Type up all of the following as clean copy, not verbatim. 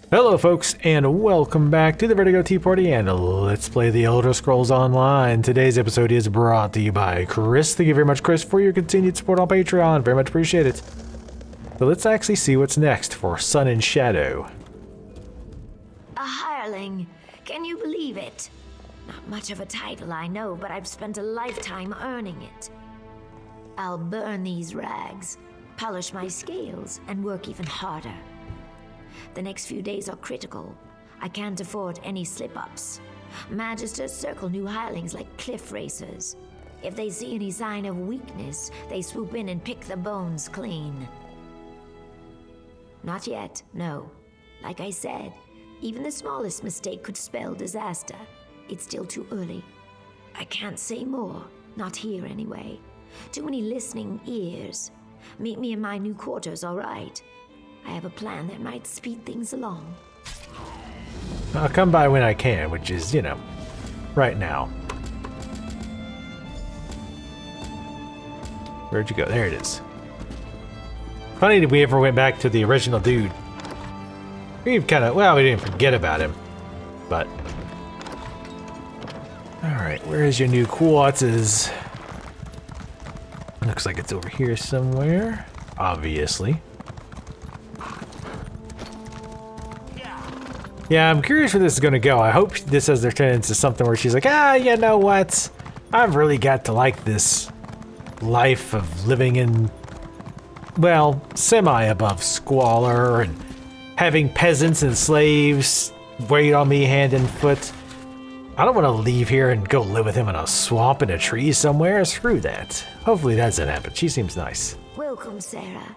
Hello folks, and welcome back to the Vertigo Tea Party, and let's play the Elder Scrolls Online. Today's episode is brought to you by Chris. Thank you very much, Chris, for your continued support on Patreon. Very much appreciate it. So let's actually see what's next for Sun and Shadow. A hireling. Can you believe it? Not much of a title, I know, but I've spent a lifetime earning it. I'll burn these rags, polish my scales, and work even harder. The next few days are critical. I can't afford any slip-ups. Magisters circle new hirelings like cliff racers. If they see any sign of weakness, they swoop in and pick the bones clean. Not yet, no. Like I said, even the smallest mistake could spell disaster. It's still too early. I can't say more, not here anyway. Too many listening ears. Meet me in my new quarters, all right? I have a plan that might speed things along. I'll come by when I can, which is, you know, right now. Where'd you go? There it is. Funny that we ever went back to the original dude. We've kind of, well, we didn't forget about him, but... Alright, where is your new quarters? Looks like it's over here somewhere, obviously. Yeah, I'm curious where this is gonna go. I hope this has turned into something where she's like, you know what? I've really got to like this life of living in, well, semi-above squalor and having peasants and slaves wait on me hand and foot. I don't want to leave here and go live with him in a swamp in a tree somewhere. Screw that. Hopefully that doesn't happen. She seems nice. Welcome, Sarah.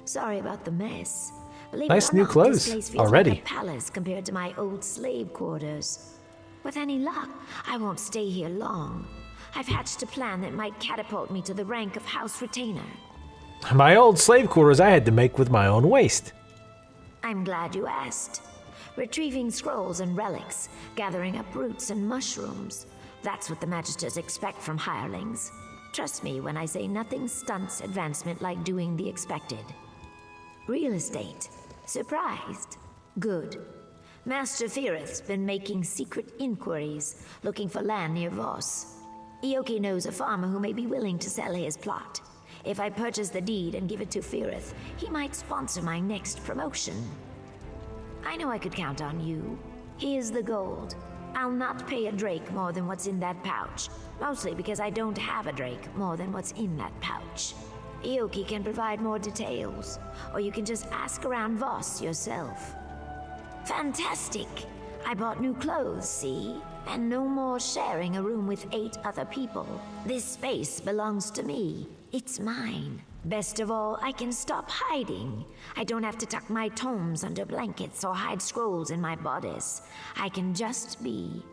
Sorry about the mess. Believe nice new clothes this place feels already. like a palace compared to my old slave quarters. With any luck, I won't stay here long. I've hatched a plan that might catapult me to the rank of House Retainer. My old slave quarters I had to make with my own waste. I'm glad you asked. Retrieving scrolls and relics, gathering up roots and mushrooms. That's what the Magisters expect from hirelings. Trust me when I say nothing stunts advancement like doing the expected. Real estate. Surprised? Good. Master Firith's been making secret inquiries, looking for land near Voss. Ioki knows a farmer who may be willing to sell his plot. If I purchase the deed and give it to Firith, he might sponsor my next promotion. I know I could count on you. Here's the gold. I'll not pay a drake more than what's in that pouch, mostly because I don't have a drake more than what's in that pouch. Ioki can provide more details, or you can just ask around Voss yourself. Fantastic! I bought new clothes, see? And no more sharing a room with 8 other people. This space belongs to me. It's mine. Best of all, I can stop hiding. I don't have to tuck my tomes under blankets or hide scrolls in my bodice. I can just be.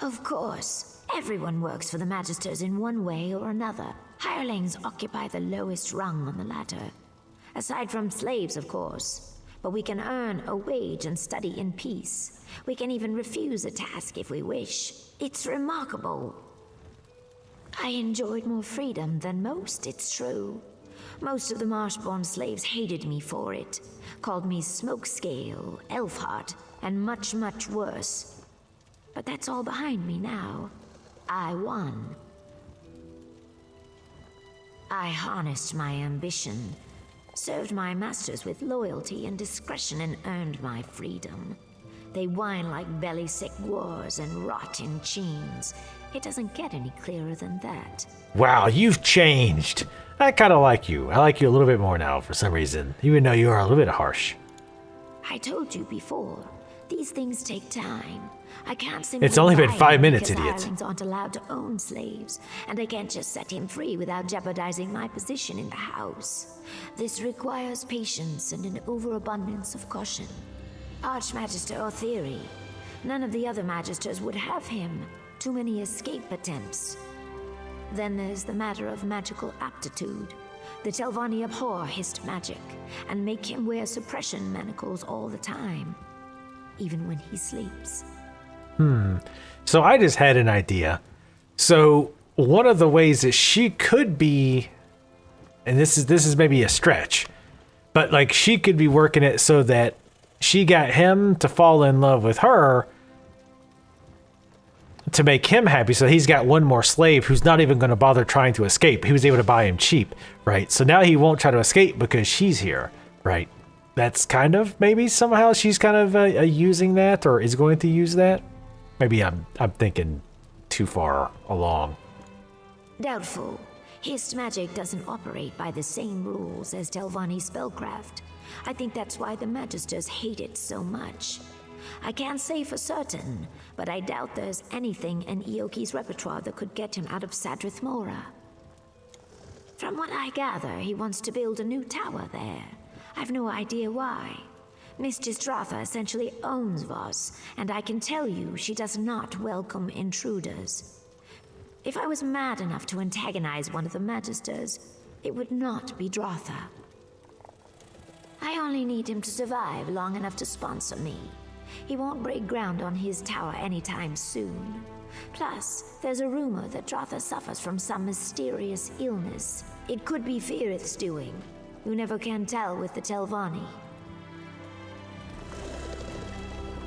Of course, everyone works for the Magisters in one way or another. Hirelings occupy the lowest rung on the ladder. Aside from slaves, of course. But we can earn a wage and study in peace. We can even refuse a task if we wish. It's remarkable. I enjoyed more freedom than most, it's true. Most of the Marshborn slaves hated me for it. Called me Smokescale, Elfheart, and much, much worse. But that's all behind me now. I won. I harnessed my ambition, served my masters with loyalty and discretion, and earned my freedom. They whine like belly-sick wars and rot in chains. It doesn't get any clearer than that. Wow, you've changed. I kind of like you. I like you a little bit more now for some reason, even though you are a little bit harsh. I told you before, these things take time. I can't simply It's only been 5 minutes, because idiot. hirelings aren't allowed to own slaves, and I can't just set him free without jeopardizing my position in the house. This requires patience and an overabundance of caution. Archmagister Otheri. None of the other Magisters would have him. Too many escape attempts. Then there's the matter of magical aptitude. The Telvanni abhor hissed magic, and make him wear suppression manacles all the time, even when he sleeps. So I just had an idea. So one of the ways that she could be, and this is maybe a stretch, but like she could be working it so that she got him to fall in love with her to make him happy, so he's got one more slave who's not even going to bother trying to escape. He was able to buy him cheap, right? So now he won't try to escape because she's here, right? That's kind of, maybe somehow she's kind of using that, or is going to use that. Maybe I'm thinking too far along. Doubtful. His magic doesn't operate by the same rules as Telvanni's spellcraft. I think that's why the Magisters hate it so much. I can't say for certain, but I doubt there's anything in Ioki's repertoire that could get him out of Sadrith Mora. From what I gather, he wants to build a new tower there. I've no idea why. Mistress Dratha essentially owns Voss, and I can tell you she does not welcome intruders. If I was mad enough to antagonize one of the Magisters, it would not be Dratha. I only need him to survive long enough to sponsor me. He won't break ground on his tower anytime soon. Plus, there's a rumor that Dratha suffers from some mysterious illness. It could be Firith's doing. You never can tell with the Telvanni.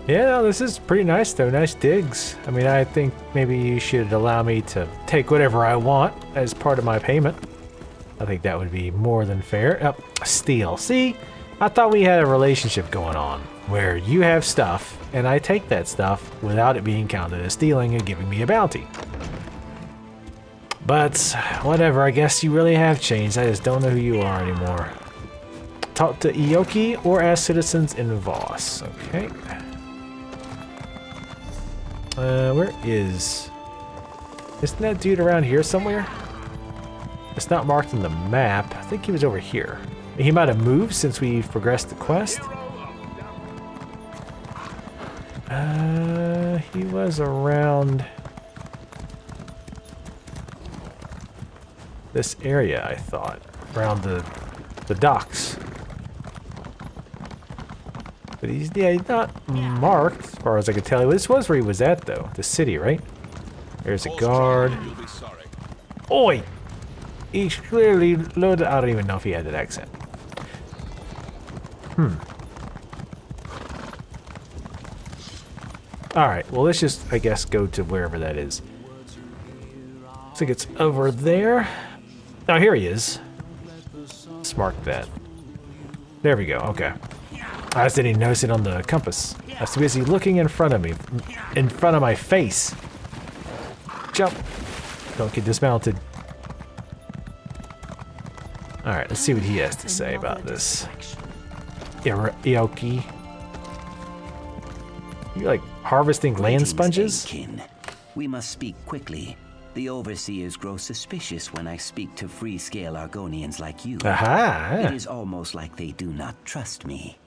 Yeah, no, this is pretty nice though. Nice digs. I mean, I think maybe you should allow me to take whatever I want as part of my payment. I think that would be more than fair. Oh, steal. See, I thought we had a relationship going on where you have stuff and I take that stuff without it being counted as stealing and giving me a bounty. But whatever, I guess you really have changed. I just don't know who you are anymore. Talk to Ioki or ask citizens in Voss. Okay. Where is... Isn't that dude around here somewhere? It's not marked on the map. I think he was over here. He might have moved since we've progressed the quest. He was around this area, I thought. Around the docks. But he's not marked, as far as I could tell. This was where he was at, though. The city, right? There's a guard. Oi! He's clearly loaded. I don't even know if he had that accent. Alright, well, let's just, I guess, go to wherever that is. I think it's over there. Oh, here he is. Let's mark that. There we go, okay. I just didn't even notice it on the compass. I was too busy looking in front of me. In front of my face. Jump. Don't get dismounted. Alright, let's see what he has to say about this. Ioki. You like harvesting land sponges? Kin. We must speak quickly. The overseers grow suspicious when I speak to free-scale Argonians like you. Aha! It is almost like they do not trust me.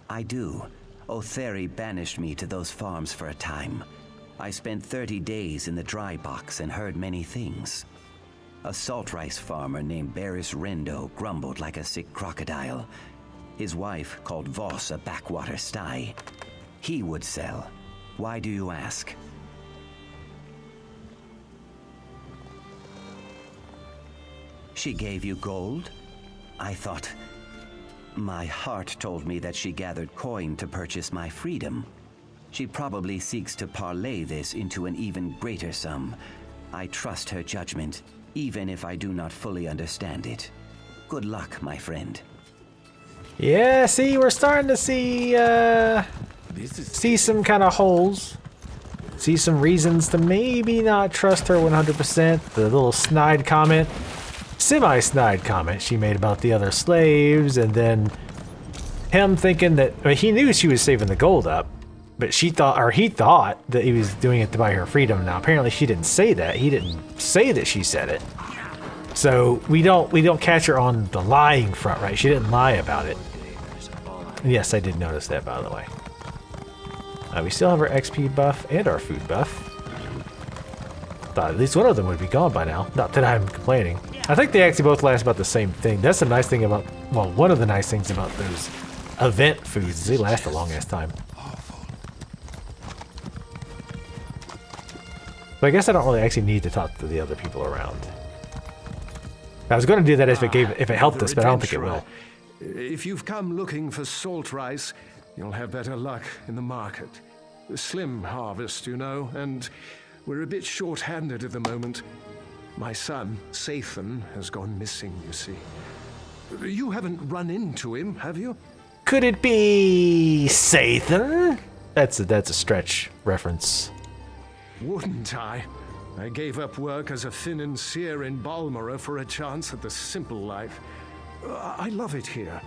I do. Otheri banished me to those farms for a time. I spent 30 days in the dry box and heard many things. A salt rice farmer named Barris Rendo grumbled like a sick crocodile. His wife called Voss a backwater sty. He would sell. Why do you ask? She gave you gold? I thought... My heart told me that she gathered coin to purchase my freedom. She probably seeks to parlay this into an even greater sum. I trust her judgment, even if I do not fully understand it. Good luck, my friend. Yeah, see, we're starting to see some kind of holes. See some reasons to maybe not trust her 100%. The little snide comment, semi-snide comment she made about the other slaves, and then him thinking that, I mean, he knew she was saving the gold up, but she thought, or he thought, that he was doing it to buy her freedom. Now, apparently she didn't say that. He didn't say that she said it. So we don't catch her on the lying front, right? She didn't lie about it. Yes, I did notice that, by the way. We still have our XP buff and our food buff. Thought at least one of them would be gone by now. Not that I'm complaining. I think they actually both last about the same thing. That's the nice thing about, well, one of the nice things about those event foods is they last a long ass time. But I guess I don't really actually need to talk to the other people around. I was going to do that if it helped us, but I don't think it will. If you've come looking for salt rice, you'll have better luck in the market. A slim harvest, you know, and we're a bit short-handed at the moment. My son, Sathan, has gone missing, you see. You haven't run into him, have you? Could it be Sathan? That's a stretch reference. Wouldn't I? I gave up work as a financier in Balmora for a chance at the simple life. I love it here.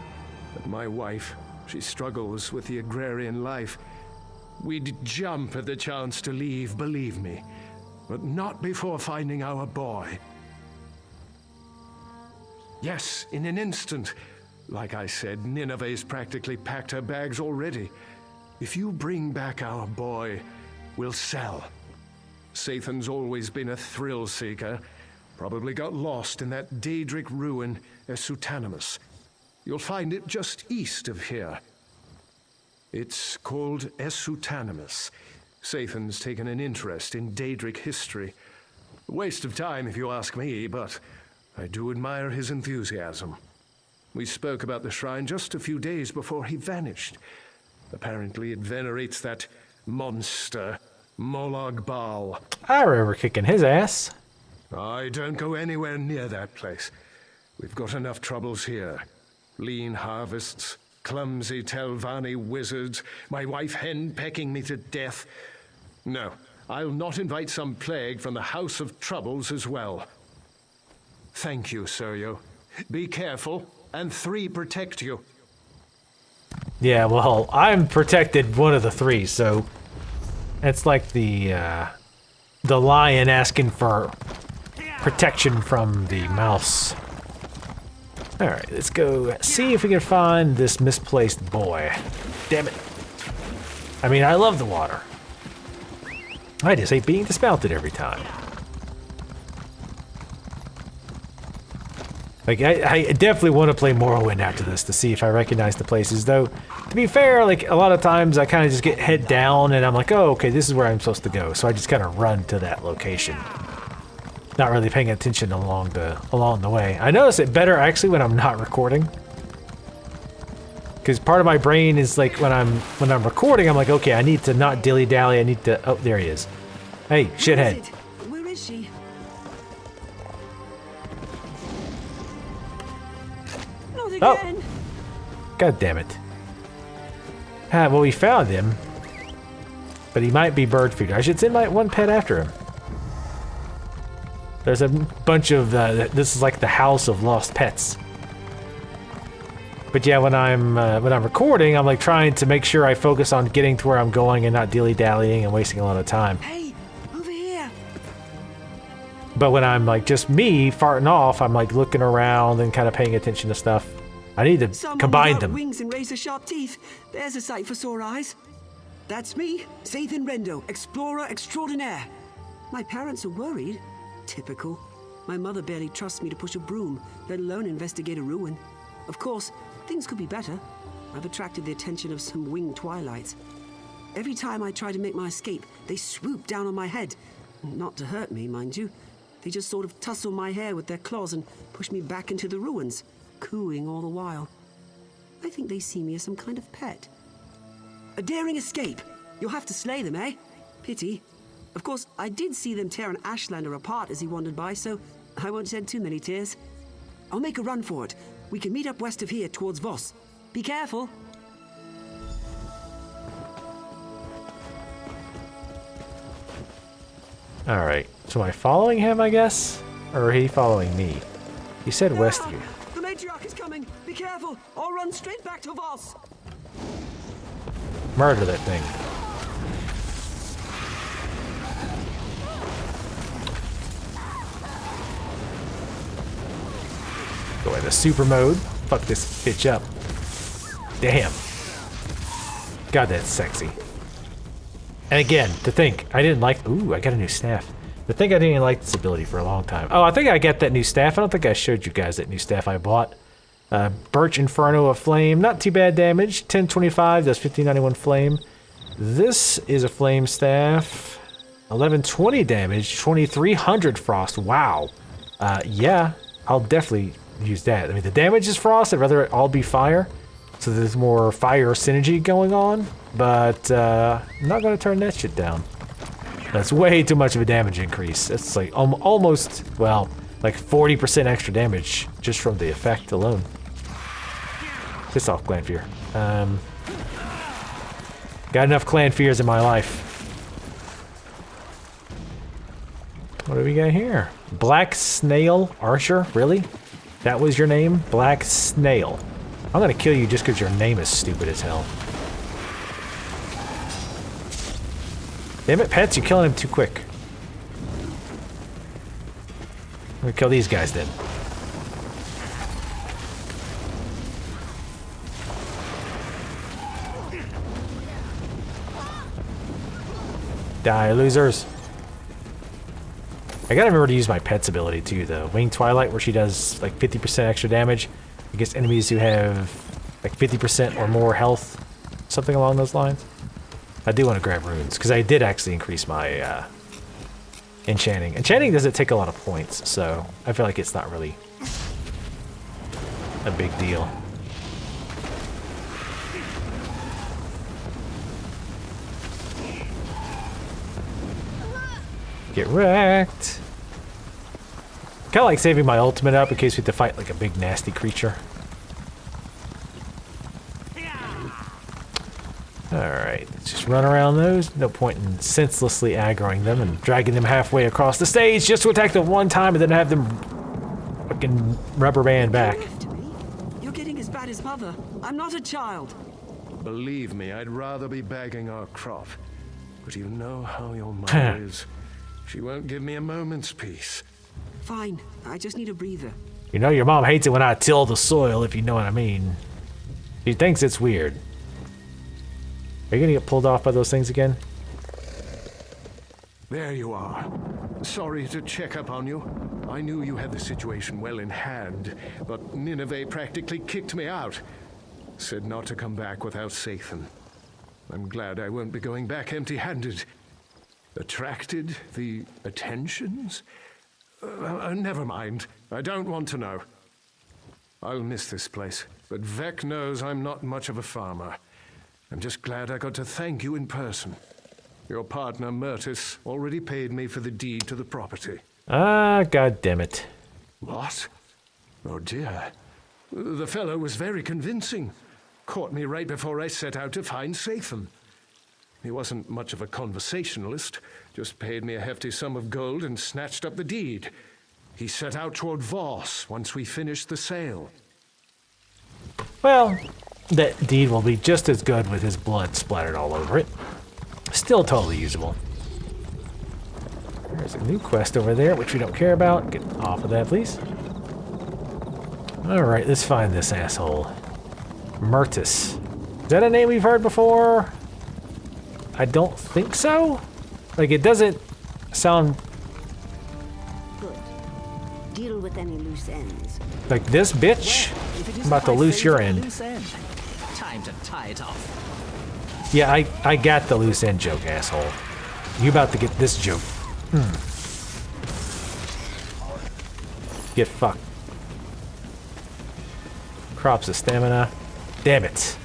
But my wife, she struggles with the agrarian life. We'd jump at the chance to leave, believe me. But not before finding our boy. Yes, in an instant. Like I said, Nineveh's practically packed her bags already. If you bring back our boy, we'll sell. Sathan's always been a thrill seeker. Probably got lost in that Daedric ruin, Esutanimus. You'll find it just east of here. It's called Esutanimus. Sathan's taken an interest in Daedric history. A waste of time if you ask me, but I do admire his enthusiasm. We spoke about the shrine just a few days before he vanished. Apparently it venerates that monster, Molag Bal. I remember kicking his ass. I don't go anywhere near that place. We've got enough troubles here. Lean harvests, clumsy Telvanni wizards, my wife hen pecking me to death. No, I'll not invite some plague from the House of Troubles as well. Thank you, Seryo. Be careful, and 3 protect you. Yeah, well, I'm protected one of the 3, so it's like the lion asking for protection from the mouse. All right, let's go see if we can find this misplaced boy. Damn it. I mean, I love the water. I just hate being dismounted every time. Like, I definitely want to play Morrowind after this to see if I recognize the places, though, to be fair, like, a lot of times I kind of just get head down and I'm like, oh, okay, this is where I'm supposed to go, so I just kind of run to that location. Not really paying attention along the way. I notice it better, actually, when I'm not recording. Because part of my brain is, like, when I'm recording, I'm like, okay, I need to not dilly-dally, I need to, oh, there he is. Hey, shithead. Where is she? Not again. God damn it. Ah, well, we found him. But he might be bird food. I should send my one pet after him. There's a bunch of, this is like the house of lost pets. But yeah, when I'm recording, I'm like trying to make sure I focus on getting to where I'm going and not dilly-dallying and wasting a lot of time. Hey, over here. But when I'm like just me farting off, I'm like looking around and kind of paying attention to stuff. I need to Someone combine without them. wings and razor-sharp teeth. There's a sight for sore eyes. That's me, Sathan Rendo, explorer extraordinaire. My parents are worried. Typical. My mother barely trusts me to push a broom, let alone investigate a ruin. Of course, things could be better. I've attracted the attention of some winged twilights. Every time I try to make my escape, they swoop down on my head. Not to hurt me, mind you. They just sort of tussle my hair with their claws and push me back into the ruins, cooing all the while. I think they see me as some kind of pet. A daring escape. You'll have to slay them, eh? Pity. Of course, I did see them tear an Ashlander apart as he wandered by, so I won't shed too many tears. I'll make a run for it. We can meet up west of here towards Voss. Be careful. Alright, so am I following him, I guess? Or are he following me? He said west of you. The matriarch is coming. Be careful. I'll run straight back to Voss. Murder that thing. Go into super mode. Fuck this bitch up. Damn. God, that's sexy. And again, to think, I didn't like... Ooh, I got a new staff. To think I didn't like this ability for a long time. Oh, I think I got that new staff. I don't think I showed you guys that new staff I bought. Birch Inferno of Flame. Not too bad damage. 1025, does 1591 flame. This is a flame staff. 1120 damage, 2300 frost. Wow. Yeah, I'll definitely use that. I mean, the damage is frost. I'd rather it all be fire. So there's more fire synergy going on. But I'm not going to turn that shit down. That's way too much of a damage increase. It's like almost, well, like 40% extra damage just from the effect alone. Piss off, Clan Fear. Got enough Clan Fears in my life. What do we got here? Black Snail Archer? Really? That was your name? Black Snail. I'm gonna kill you just because your name is stupid as hell. Damn it, Pets, you're killing him too quick. I'm gonna kill these guys then. Die, losers. I gotta remember to use my pet's ability too, though. Winged Twilight, where she does like 50% extra damage against enemies who have like 50% or more health. Something along those lines. I do want to grab runes, because I did actually increase my enchanting. Enchanting doesn't take a lot of points, so I feel like it's not really a big deal. Get wrecked. Kind of like saving my ultimate up in case we have to fight like a big nasty creature. Alright, let's just run around those. No point in senselessly aggroing them and dragging them halfway across the stage just to attack them one time and then have them fucking rubber band back. You're getting as bad as Mother. I'm not a child. Believe me, I'd rather be bagging our crop. But you know how your mother is. She won't give me a moment's peace. Fine, I just need a breather. You know your mom hates it when I till the soil, if you know what I mean. She thinks it's weird. Are you gonna get pulled off by those things again? There you are. Sorry to check up on you. I knew you had the situation well in hand, but Nineveh practically kicked me out. Said not to come back without Sathan. I'm glad I won't be going back empty-handed. Attracted the attentions? Never mind. I don't want to know. I'll miss this place, but Vec knows I'm not much of a farmer. I'm just glad I got to thank you in person. Your partner, Myrtis, already paid me for the deed to the property. Ah, god damn it. What? Oh dear. The fellow was very convincing. Caught me right before I set out to find Sathan. He wasn't much of a conversationalist, just paid me a hefty sum of gold and snatched up the deed. He set out toward Voss once we finished the sale. Well, that deed will be just as good with his blood splattered all over it. Still totally usable. There's a new quest over there, which we don't care about. Get off of that, please. Alright, let's find this asshole. Myrtis. Is that a name we've heard before? I don't think so. Like, it doesn't sound Good. Deal with any loose ends. like this bitch. I'm about to loose your end. Time to tie it off. Yeah, I got the loose end joke, asshole. You about to get this joke. Get fucked. Crops of stamina. Damn it.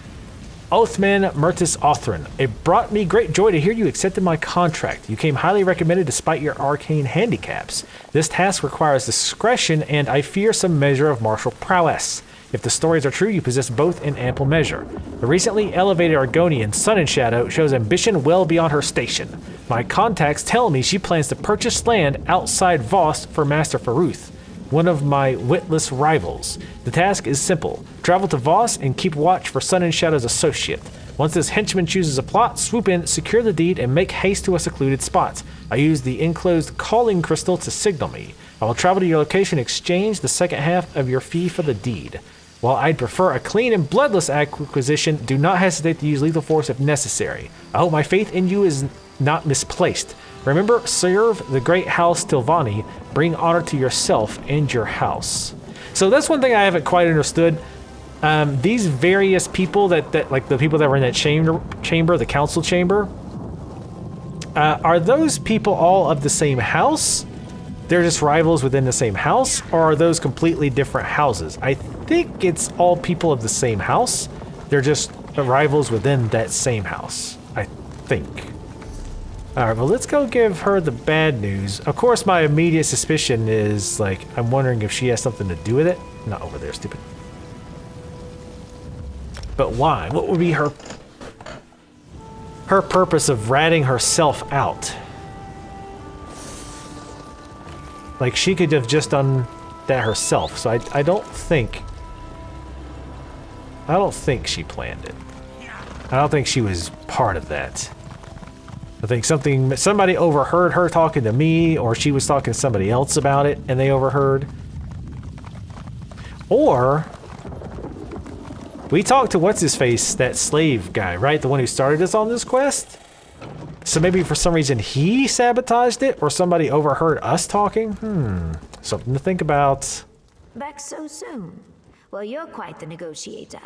Oathman Myrtis Othrin. It brought me great joy to hear you accepted my contract. You came highly recommended despite your arcane handicaps. This task requires discretion and I fear some measure of martial prowess. If the stories are true, you possess both in ample measure. The recently elevated Argonian, Sun and Shadow, shows ambition well beyond her station. My contacts tell me she plans to purchase land outside Voss for Master Faruth, one of my witless rivals. The task is simple. Travel to Voss and keep watch for Sun and Shadow's associate. Once this henchman chooses a plot, swoop in, secure the deed, and make haste to a secluded spot. I use the enclosed calling crystal to signal me. I will travel to your location and exchange the second half of your fee for the deed. While I'd prefer a clean and bloodless acquisition, do not hesitate to use lethal force if necessary. I hope my faith in you is not misplaced. Remember, serve the great house Tilvani, bring honor to yourself and your house. So that's one thing I haven't quite understood. These various people that like the people that were in that chamber, the council chamber, are those people all of the same house? they're just rivals within the same house, or are those completely different houses? I think it's all people of the same house. They're just rivals within that same house, I think. All right, well, let's go give her the bad news. Of course, my immediate suspicion is, like, I'm wondering if she has something to do with it. Not over there, stupid. But why? What would be her purpose of ratting herself out? Like, she could have just done that herself, so I don't think she planned it. I don't think she was part of that. I think somebody overheard her talking to me, or she was talking to somebody else about it and they overheard. Or we talked to what's-his-face, that slave guy, right? The one who started us on this quest? So maybe for some reason he sabotaged it, or somebody overheard us talking? Something to think about. Back so soon? Well, you're quite the negotiator.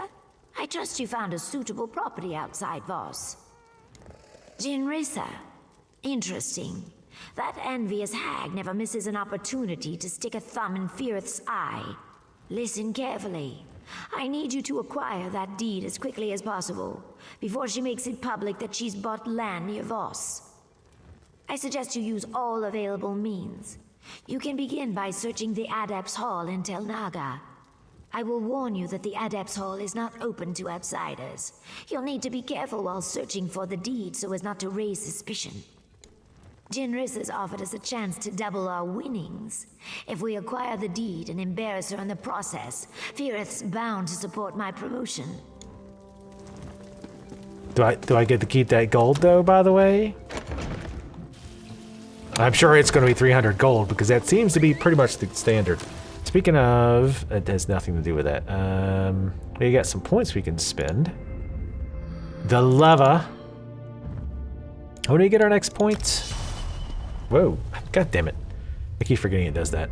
I trust you found a suitable property outside Voss. Jinrisa. Interesting. That envious hag never misses an opportunity to stick a thumb in Firith's eye. Listen carefully. I need you to acquire that deed as quickly as possible, before she makes it public that she's bought land near Voss. I suggest you use all available means. You can begin by searching the Adepts Hall in Tel Naga. I will warn you that the Adepts Hall is not open to outsiders. You'll need to be careful while searching for the deed so as not to raise suspicion. Jinris has offered us a chance to double our winnings. If we acquire the deed and embarrass her in the process, Firith's bound to support my promotion. Do I get to keep that gold, though, by the way? I'm sure it's going to be 300 gold, because that seems to be pretty much the standard. Speaking of, it has nothing to do with that. We got some points we can spend. The lava. How do we get our next point? Whoa, god damn it. I keep forgetting it does that.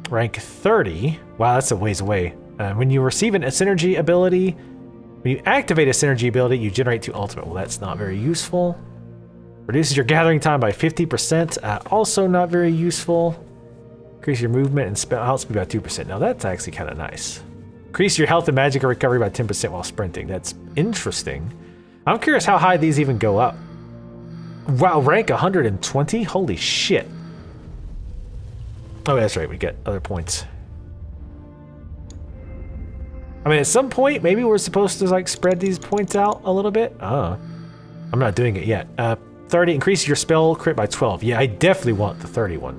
Rank 30. Wow, that's a ways away. When you receive a synergy ability, when you activate a synergy ability, you generate 2 ultimate. Well, that's not very useful. Reduces your gathering time by 50%. Also not very useful. Increase your movement and spell out speed by 2%. Now that's actually kind of nice. Increase your health and magic recovery by 10% while sprinting. That's interesting. I'm curious how high these even go up. Wow, rank 120? Holy shit. Oh, that's right, we get other points. I mean, at some point, maybe we're supposed to, like, spread these points out a little bit. Oh, I'm not doing it yet. 30, increase your spell crit by 12. Yeah, I definitely want the 30 one.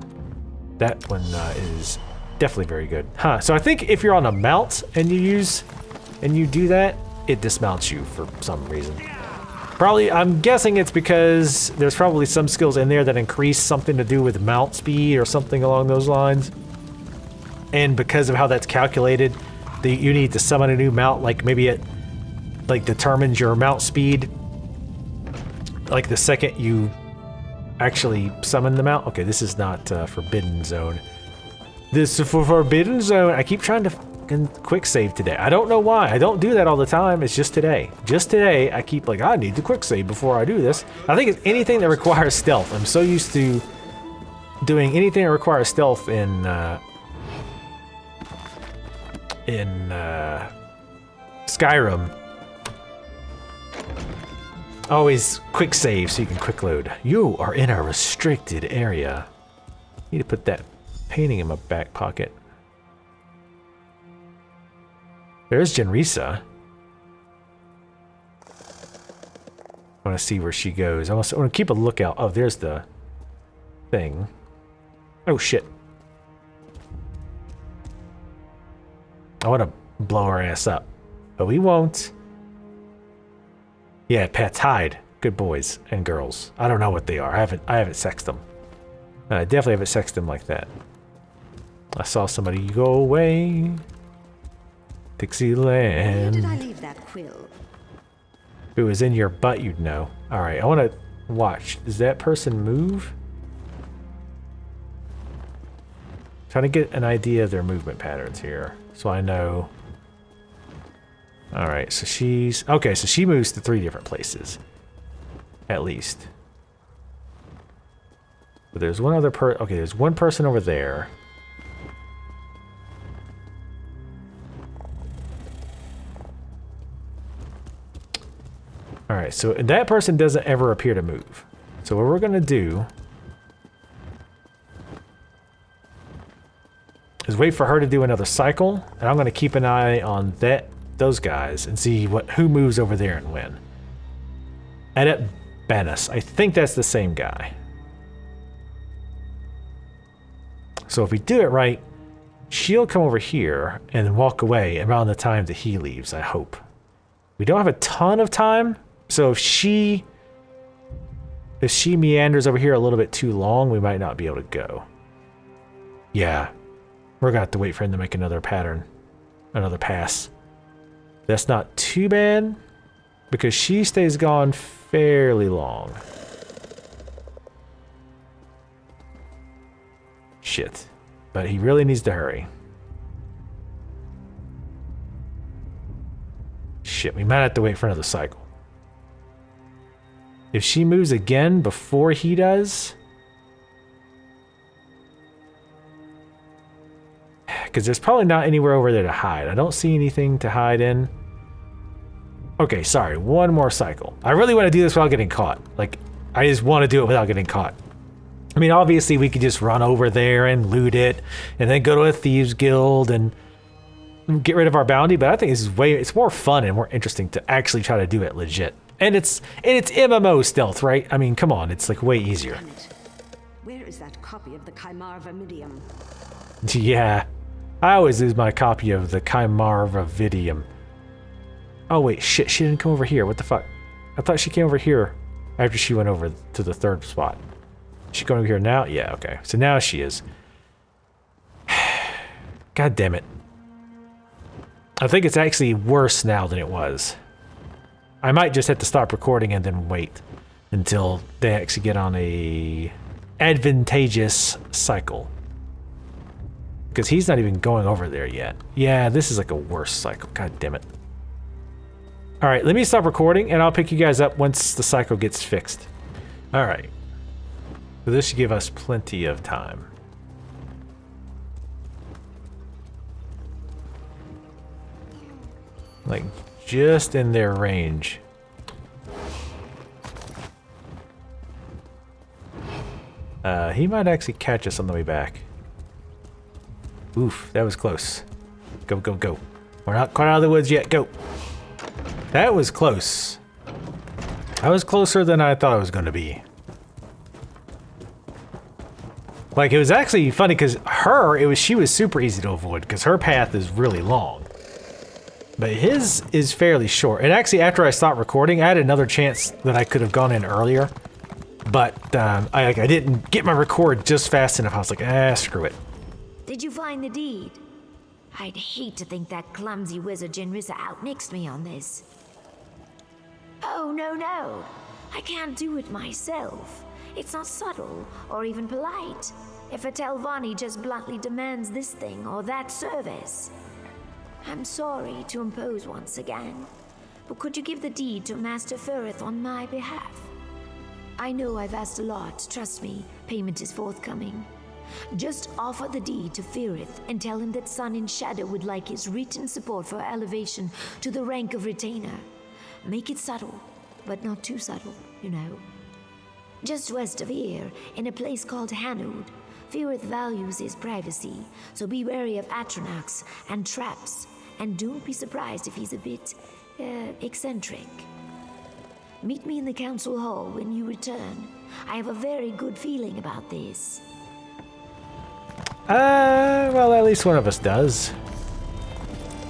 That one is definitely very good. Huh, so I think if you're on a mount and you do that, it dismounts you for some reason. Probably, I'm guessing it's because there's probably some skills in there that increase something to do with mount speed or something along those lines. And because of how that's calculated, you need to summon a new mount, like maybe it like determines your mount speed like the second you actually summon the mount. Okay, this is not Forbidden Zone. This is for Forbidden Zone. I keep trying to fucking quick save today. I don't know why. I don't do that all the time. It's just today. Just today, I keep like, I need to quick save before I do this. I think it's anything that requires stealth. I'm so used to doing anything that requires stealth in Skyrim. Always quick save so you can quick load. You are in a restricted area. Need to put that painting in my back pocket. There's Jinrisa. I want to see where she goes. I want to keep a lookout. Oh, there's the thing. Oh shit. I want to blow her ass up, but we won't. Yeah, pets hide. Good boys and girls. I don't know what they are. I haven't sexed them. I definitely haven't sexed them like that. I saw somebody go away. Dixieland. Where did I leave that quill? If it was in your butt, you'd know. All right, I want to watch. Does that person move? Trying to get an idea of their movement patterns here, so I know Alright, so she's... Okay, so she moves to 3 different places. At least. But there's one other okay, there's one person over there. Alright, so that person doesn't ever appear to move. So what we're gonna do is wait for her to do another cycle, and I'm gonna keep an eye on those guys and see who moves over there and when. Adept Banus. I think that's the same guy. So if we do it right, she'll come over here and walk away around the time that he leaves, I hope. We don't have a ton of time, so if she meanders over here a little bit too long, we might not be able to go. Yeah, we're gonna have to wait for him to make another pass. That's not too bad, because she stays gone fairly long. Shit. But he really needs to hurry. Shit, we might have to wait for another cycle. If she moves again before he does... Because there's probably not anywhere over there to hide. I don't see anything to hide in. Okay, sorry, one more cycle. I really want to do this without getting caught. Like, I just want to do it without getting caught. I mean, obviously we could just run over there and loot it, and then go to a thieves guild and get rid of our bounty, but I think this is it's more fun and more interesting to actually try to do it legit. And it's MMO stealth, right? I mean, come on, it's like way easier. Damn it. Where is that copy of the Chimar Viridium? Yeah, I always lose my copy of the Chimar Viridium. Oh wait, shit, she didn't come over here. What the fuck? I thought she came over here after she went over to the 3rd spot. She going over here now? Yeah, okay. So now she is. God damn it. I think it's actually worse now than it was. I might just have to stop recording and then wait until they actually get on a advantageous cycle. Because he's not even going over there yet. Yeah, this is like a worse cycle. God damn it. Alright, let me stop recording and I'll pick you guys up once the cycle gets fixed. Alright. So this should give us plenty of time. Like, just in their range. He might actually catch us on the way back. Oof, that was close. Go, go, go. We're not quite out of the woods yet. Go. That was close. That was closer than I thought it was going to be. Like, it was actually funny because she was super easy to avoid because her path is really long. But his is fairly short. And actually, after I stopped recording, I had another chance that I could have gone in earlier. But I didn't get my record just fast enough. I was like, screw it. Did you find the deed? I'd hate to think that clumsy wizard Jinrisa outmixed me on this. Oh, no. I can't do it myself. It's not subtle or even polite. If a Telvanni just bluntly demands this thing or that service. I'm sorry to impose once again, but could you give the deed to Master Ferrith on my behalf? I know I've asked a lot, trust me, payment is forthcoming. Just offer the deed to Ferrith and tell him that Sun in Shadow would like his written support for elevation to the rank of retainer. Make it subtle, but not too subtle, you know. Just west of here, in a place called Hanoud, Ferrith values his privacy, so be wary of Atronachs and traps, and don't be surprised if he's a bit, eccentric. Meet me in the council hall when you return. I have a very good feeling about this. Well, at least one of us does.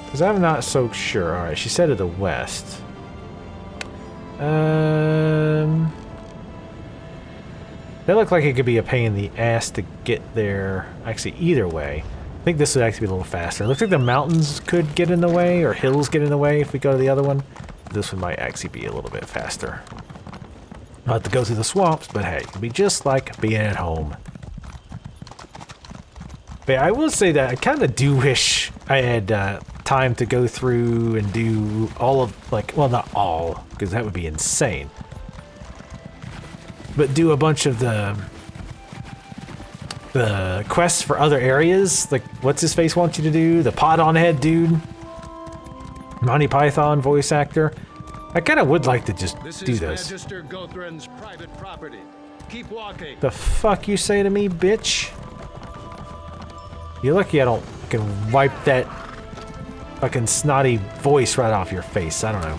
Because I'm not so sure. Alright, she said to the west. That looked like it could be a pain in the ass to get there. Actually, either way. I think this would actually be a little faster. It looks like the mountains could get in the way, or hills get in the way if we go to the other one. This one might actually be a little bit faster. I'll have to go through the swamps, but hey, it'll be just like being at home. But I will say that I kind of do wish I had time to go through and do all of, like, well, not all, because that would be insane. But do a bunch of the quests for other areas, like what's his face wants you to do, the pot on head dude, Monty Python voice actor. I kind of would like to just do those. Magister Gothran's private property. Keep walking. The fuck you say to me, bitch? You're lucky I don't fucking wipe that fucking snotty voice right off your face. I don't know.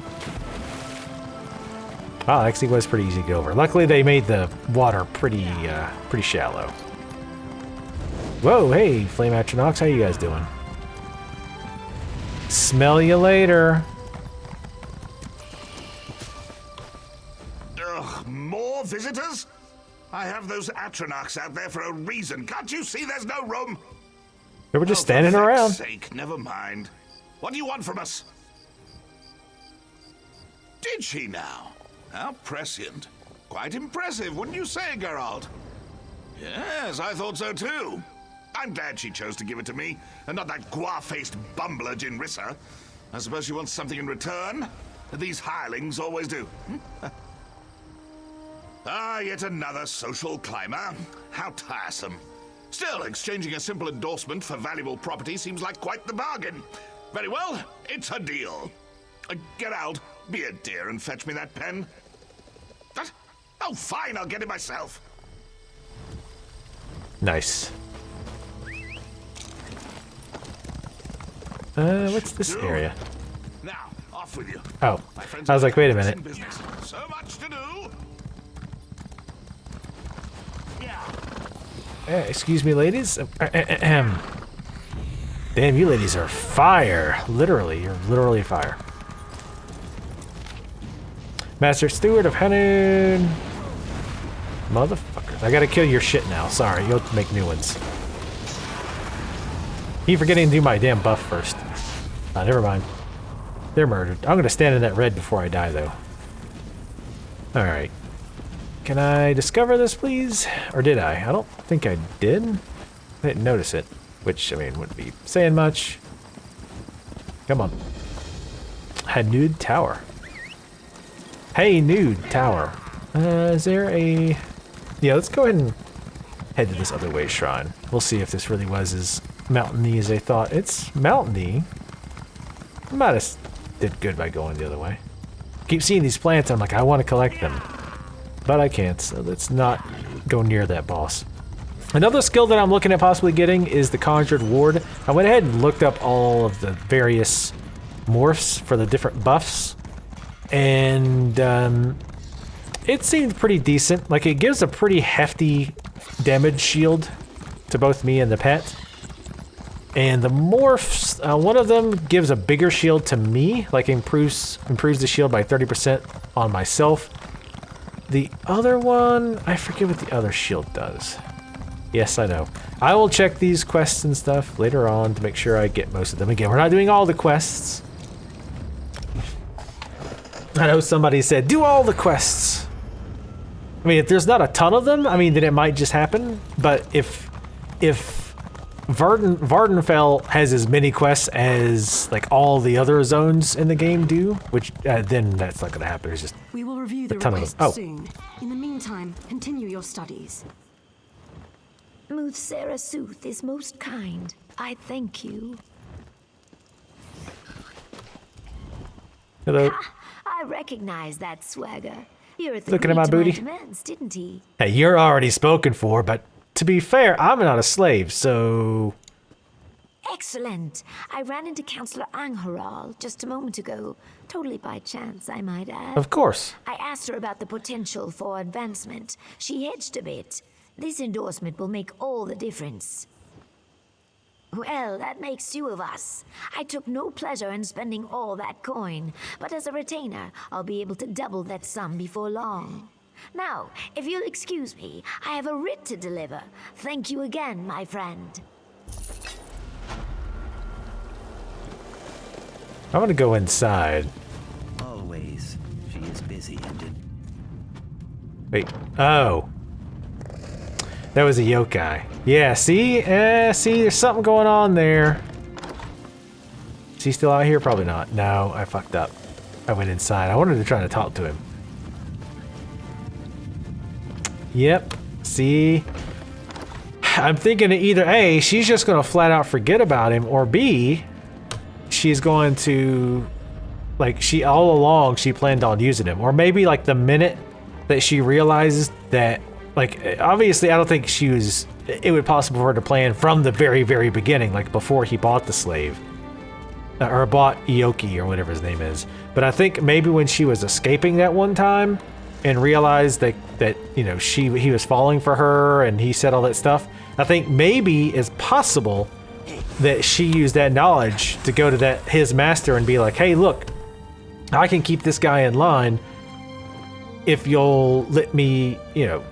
Oh, actually was pretty easy to get over. Luckily they made the water pretty shallow. Whoa, hey, Flame Atronachs, how you guys doing? Smell you later. Ugh, more visitors? I have those Atronachs out there for a reason. Can't you see there's no room? They were just For standing feck's around. sake, never mind. What do you want from us? Did she now? How prescient. Quite impressive, wouldn't you say, Geralt? Yes, I thought so too. I'm glad she chose to give it to me, and not that guar-faced bumbler Jinrissa. I suppose she wants something in return? These hirelings always do. Ah, yet another social climber. How tiresome. Still, exchanging a simple endorsement for valuable property seems like quite the bargain. Very well, it's a deal. Get out, be a dear, and fetch me that pen. Oh, fine, I'll get it myself. Nice. What's this area? Now, off with you. Oh, My friends I was like, wait a are minute. in business. So much to do. Yeah. Excuse me, ladies. Damn, you ladies are fire. Literally, you're literally fire. Master Steward of Hanun. Motherfuckers. I gotta kill your shit now. Sorry, you'll have to make new ones. Keep forgetting to do my damn buff first. Never mind. They're murdered. I'm gonna stand in that red before I die, though. Alright. Can I discover this, please? Or did I? I don't think I did. I didn't notice it. Which, I mean, wouldn't be saying much. Come on. Hanud Tower. Hey, Nude Tower. Is there a... Yeah, let's go ahead and head to this other way shrine. We'll see if this really was as mountainy as I thought. It's mountainy. I might have did good by going the other way. Keep seeing these plants, and I'm like, I want to collect them. But I can't, so let's not go near that boss. Another skill that I'm looking at possibly getting is the Conjured Ward. I went ahead and looked up all of the various morphs for the different buffs. And it seemed pretty decent. Like, it gives a pretty hefty damage shield to both me and the pet. And the morphs, one of them gives a bigger shield to me, like improves the shield by 30% on myself. The other one, I forget what the other shield does. Yes, I know. I will check these quests and stuff later on to make sure I get most of them. Again, we're not doing all the quests. I know somebody said, do all the quests. I mean, if there's not a ton of them, I mean, then it might just happen. But if Vardenfell has as many quests as like all the other zones in the game do, which then that's not going to happen. There's just We will review the ton of request them. Oh. soon. In the meantime, continue your studies. Muthsera Sooth is most kind. I thank you. Hello. I recognize that swagger. You're Looking at my booty. demands, didn't he? Hey, you're already spoken for, but to be fair, I'm not a slave, so... Excellent. I ran into Councillor Angharal just a moment ago. Totally by chance, I might add. Of course. I asked her about the potential for advancement. She hedged a bit. This endorsement will make all the difference. Well, that makes two of us. I took no pleasure in spending all that coin, but as a retainer, I'll be able to double that sum before long. Now, if you'll excuse me, I have a writ to deliver. Thank you again, my friend. I'm gonna go inside. Always. She is busy and in... Wait. Oh. That was a yokai. Yeah, see? See, there's something going on there. Is he still out here? Probably not. No, I fucked up. I went inside. I wanted to try to talk to him. Yep. See? I'm thinking either A, she's just going to flat out forget about him, or B, she's going to, like, she all along she planned on using him. Or maybe like the minute that she realizes that, like, obviously I don't think it would possible for her to plan from the very, very beginning, like before he bought the slave. Or bought Ioki or whatever his name is. But I think maybe when she was escaping that one time and realized that you know, he was falling for her and he said all that stuff, I think maybe it's possible that she used that knowledge to go to his master and be like, hey, look, I can keep this guy in line if you'll let me, you know,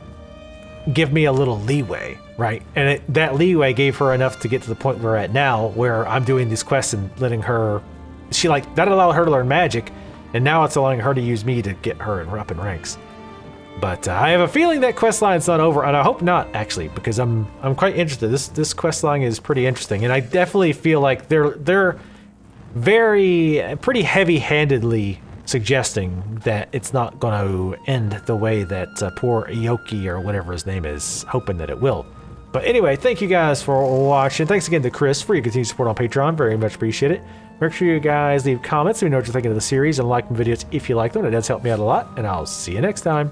give me a little leeway, right? And that leeway gave her enough to get to the point we're at now, where I'm doing these quests and letting her, that allowed her to learn magic, and now it's allowing her to use me to get her up in ranks. But I have a feeling that quest line's not over, and I hope not, actually, because I'm quite interested. This quest line is pretty interesting, and I definitely feel like they're pretty heavy-handedly suggesting that it's not going to end the way that poor Ioki or whatever his name is hoping that it will. But anyway, thank you guys for watching. Thanks again to Chris for your continued support on Patreon. Very much appreciate it. Make sure you guys leave comments so we know what you're thinking of the series, and like my videos if you like them. It does help me out a lot, and I'll see you next time.